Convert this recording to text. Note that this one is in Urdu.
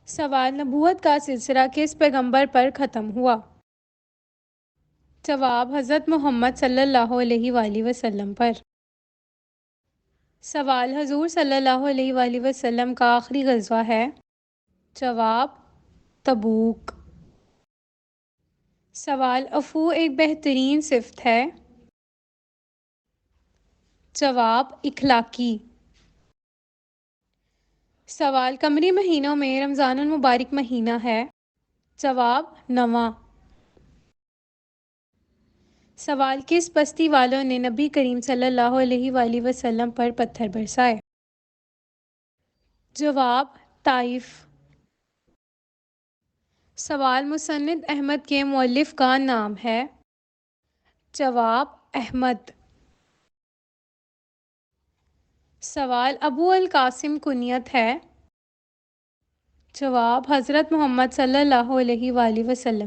سوال: نبوت کا سلسلہ کس پیغمبر پر ختم ہوا؟ جواب: حضرت محمد صلی اللہ علیہ وآلہ وسلم پر۔ سوال: حضور صلی اللہ علیہ وآلہ وسلم کا آخری غزوہ ہے؟ جواب: تبوک۔ سوال: عفو ایک بہترین صفت ہے؟ جواب: اخلاقی۔ سوال: قمری مہینوں میں رمضان المبارک مہینہ ہے؟ جواب: 9۔ سوال: کس بستی والوں نے نبی کریم صلی اللہ علیہ وآلہ وسلم پر پتھر برسائے؟ جواب: طائف۔ سوال: مسند احمد کے مؤلف کا نام ہے؟ جواب: احمد۔ سوال: ابو القاسم کنیت ہے؟ جواب: حضرت محمد صلی اللہ علیہ وآلہ وسلم